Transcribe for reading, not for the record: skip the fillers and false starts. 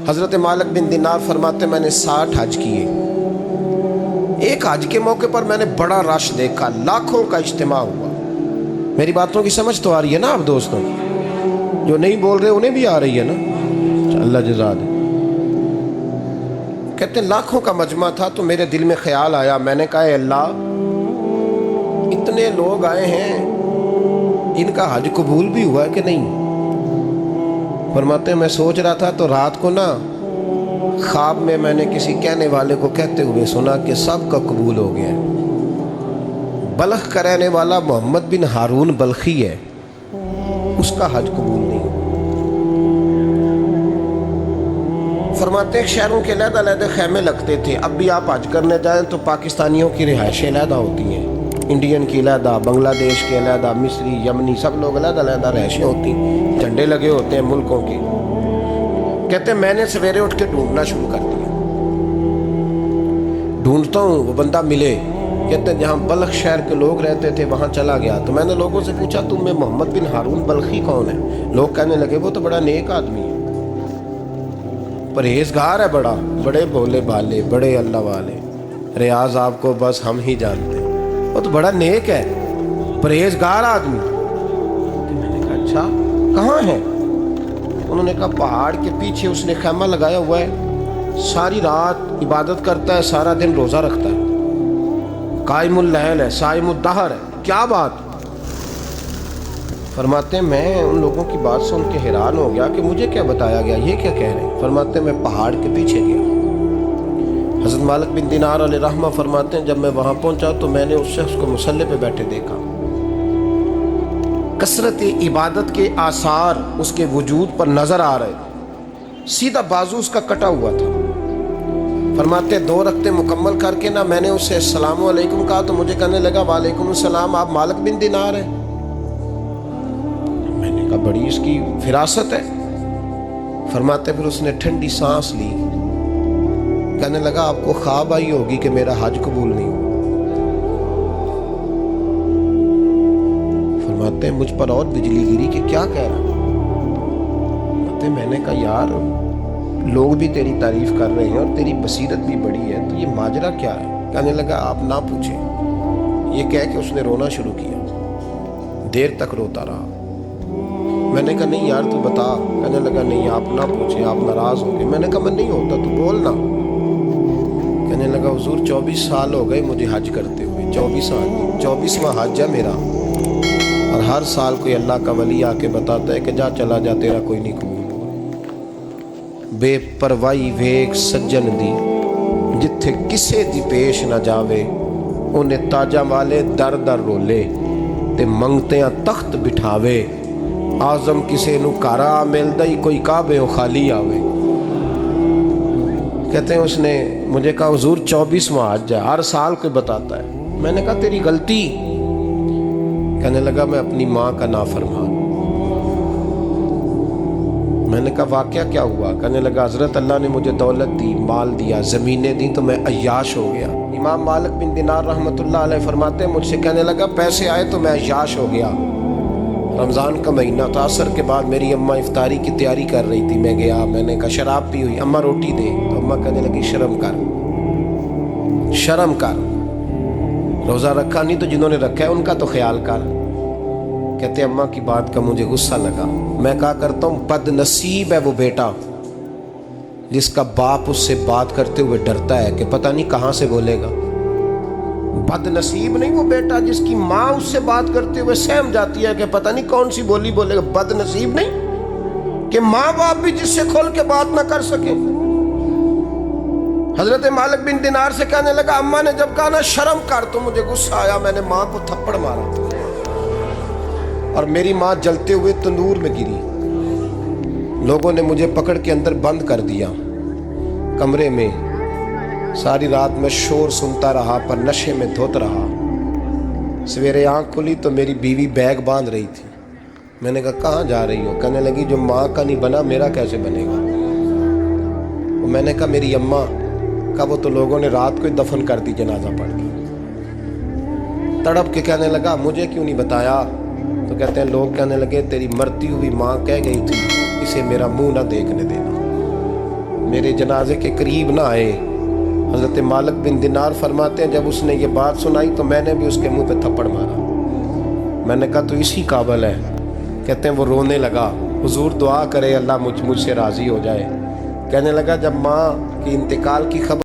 حضرت مالک بن دینار فرماتے میں نے 60 حج کیے. ایک حج کے موقع پر میں نے بڑا رش دیکھا، لاکھوں کا اجتماع ہوا. میری باتوں کی سمجھ تو آ رہی ہے نا آپ دوستوں؟ جو نہیں بول رہے انہیں بھی آ رہی ہے نا؟ اللہ جزا دے. کہتے ہیں لاکھوں کا مجمع تھا تو میرے دل میں خیال آیا. میں نے کہا اے اللہ، اتنے لوگ آئے ہیں، ان کا حج قبول بھی ہوا ہے کہ نہیں؟ فرماتے ہیں میں سوچ رہا تھا تو رات کو نا خواب میں نے کسی کہنے والے کو کہتے ہوئے سنا کہ سب کا قبول ہو گیا ہے. بلخ کا رہنے والا محمد بن ہارون بلخی ہے، اس کا حج قبول نہیں. فرماتے ہیں شہروں کے علیحدہ علیحدہ خیمے لگتے تھے. اب بھی آپ حج کرنے جائیں تو پاکستانیوں کی رہائشیں علیحدہ ہوتی ہیں، انڈین کی علیحدہ، بنگلہ دیش کے علیحدہ، مصری، یمنی، سب لوگ علیحدہ علیحدہ رہائشیں ہوتی ہیں، جھنڈے لگے ہوتے ہیں ملکوں کے. کہتے ہیں میں نے سویرے اٹھ کے ڈھونڈنا شروع کر دیا. ڈھونڈتا ہوں وہ بندہ ملے. کہتے ہیں جہاں بلخ شہر کے لوگ رہتے تھے وہاں چلا گیا تو میں نے لوگوں سے پوچھا تم میں محمد بن ہارون بلخی کون ہے؟ لوگ کہنے لگے وہ تو بڑا نیک آدمی ہے، پرہیزگار ہے، بڑے بولے بالے، بڑے اللہ والے. ریاض آپ کو بس ہم ہی جانتے ہیں، وہ تو بڑا نیک ہے، پرہیزگار آدمی. میں نے کہا اچھا کہاں ہے؟ انہوں نے کہا پہاڑ کے پیچھے اس نے خیمہ لگایا ہوا ہے، ساری رات عبادت کرتا ہے، سارا دن روزہ رکھتا ہے، قائم اللیل ہے، صائم الدہر ہے. کیا بات؟ فرماتے ہیں میں ان لوگوں کی بات سن کے حیران ہو گیا کہ مجھے کیا بتایا گیا، یہ کیا کہہ رہے ہیں. فرماتے ہیں میں پہاڑ کے پیچھے گیا. حضرت مالک بن دینار علیہ رحمہ فرماتے ہیں جب میں وہاں پہنچا تو میں نے اس شخص کو مصلی پہ بیٹھے دیکھا. کثرت عبادت کے آثار اس کے وجود پر نظر آ رہے. سیدھا بازو اس کا کٹا ہوا تھا. فرماتے 2 رکعتیں مکمل کر کے نا میں نے اسے السلام علیکم کہا تو مجھے کہنے لگا وعلیکم السلام، آپ مالک بن دینار ہیں؟ میں نے کہا بڑی اس کی فراست ہے. فرماتے پھر اس نے ٹھنڈی سانس لی، کہنے لگا آپ کو خواب آئی ہوگی کہ میرا حج قبول نہیں ہوا. فرماتے ہیں مجھ پر اور بجلی گری کہ کیا کہہ رہا. فرماتے میں نے کہا یار لوگ بھی تیری تعریف کر رہے ہیں اور تیری بصیرت بھی بڑی ہے، تو یہ ماجرا کیا ہے؟ کہنے لگا آپ نہ پوچھیں. یہ کہہ کے اس نے رونا شروع کیا. دیر تک روتا رہا. میں نے کہا نہیں یار تو بتا. کہنے لگا نہیں آپ نہ پوچھیں، آپ ناراض ہوں گے. میں نے کہا میں نہیں ہوتا، تو بولنا. کہنے لگا حضور 24 سال ہو گئے مجھے حج کرتے ہوئے، 24 سال، 24واں حج ہے میرا، اور ہر سال کوئی اللہ کا ولی آ کے بتاتا ہے کہ جا چلا جا تیرا کوئی نہیں قبول. بے پروائی ویک سجن دی جتھے کسے دی پیش نہ جاوے، انہیں تاجاں والے در در رولے تے منگتیاں تخت بٹھاوے. آزم کسے نو کارا ملدا ہی کوئی کعبے و خالی آوے. کہتے ہیں اس نے مجھے کہا حضور 24واں حج ہے، ہر سال کوئی بتاتا ہے. میں نے کہا تیری غلطی. کہنے لگا میں اپنی ماں کا نافرمان. میں نے کہا واقعہ کیا ہوا؟ کہنے لگا حضرت اللہ نے مجھے دولت دی، مال دیا، زمینیں دی تو میں عیاش ہو گیا. امام مالک بن دینار رحمۃ اللہ علیہ فرماتے ہیں مجھ سے کہنے لگا پیسے آئے تو میں عیاش ہو گیا. رمضان کا مہینہ تھا، عصر کے بعد میری اماں افطاری کی تیاری کر رہی تھی. میں گیا، میں نے کہا شراب پی ہوئی، اماں روٹی دے. تو اماں کہنے لگی شرم کر، شرم کر، روزہ رکھا نہیں تو جنہوں نے رکھا ہے ان کا تو خیال کر. کہتے اماں کی بات کا مجھے غصہ لگا. میں کہا کرتا ہوں بد نصیب ہے وہ بیٹا جس کا باپ اس سے بات کرتے ہوئے ڈرتا ہے کہ پتہ نہیں کہاں سے بولے گا. بد نصیب نہیں وہ بیٹا جس کی ماں اس سے بات کرتے ہوئے سہم جاتی ہے کہ پتہ نہیں کون سی بولی بولے گا. بد نصیب نہیں کہ ماں باپ بھی جس سے کھول کے بات نہ کر سکے. حضرت مالک بن دینار سے کہنے لگا اماں نے جب کہا نا شرم کر تو مجھے غصہ آیا. میں نے ماں کو تھپڑ مارا اور میری ماں جلتے ہوئے تندور میں گری. لوگوں نے مجھے پکڑ کے اندر بند کر دیا کمرے میں. ساری رات میں شور سنتا رہا پر نشے میں دھوت رہا. سویرے آنکھ کھلی تو میری بیوی بیگ باندھ رہی تھی. میں نے کہا کہاں جا رہی ہو؟ کہنے لگی جو ماں کا نہیں بنا میرا کیسے بنے گا. میں نے کہا میری اماں کا وہ تو لوگوں نے رات کو ہی دفن کر دی جنازہ پڑھ کے. تڑپ کے کہنے لگا مجھے کیوں نہیں بتایا؟ تو کہتے ہیں لوگ کہنے لگے تیری مرتی ہوئی ماں کہہ گئی تھی اسے میرا منہ نہ دیکھنے دینا. میرے جنازے کے قریب نہ آئے. حضرت مالک بن دینار فرماتے ہیں جب اس نے یہ بات سنائی تو میں نے بھی اس کے منہ پہ تھپڑ مارا. میں نے کہا تو اسی قابل ہے. کہتے ہیں وہ رونے لگا, حضور دعا کرے اللہ مجھ سے راضی ہو جائے. کہنے لگا جب ماں کی انتقال کی خبر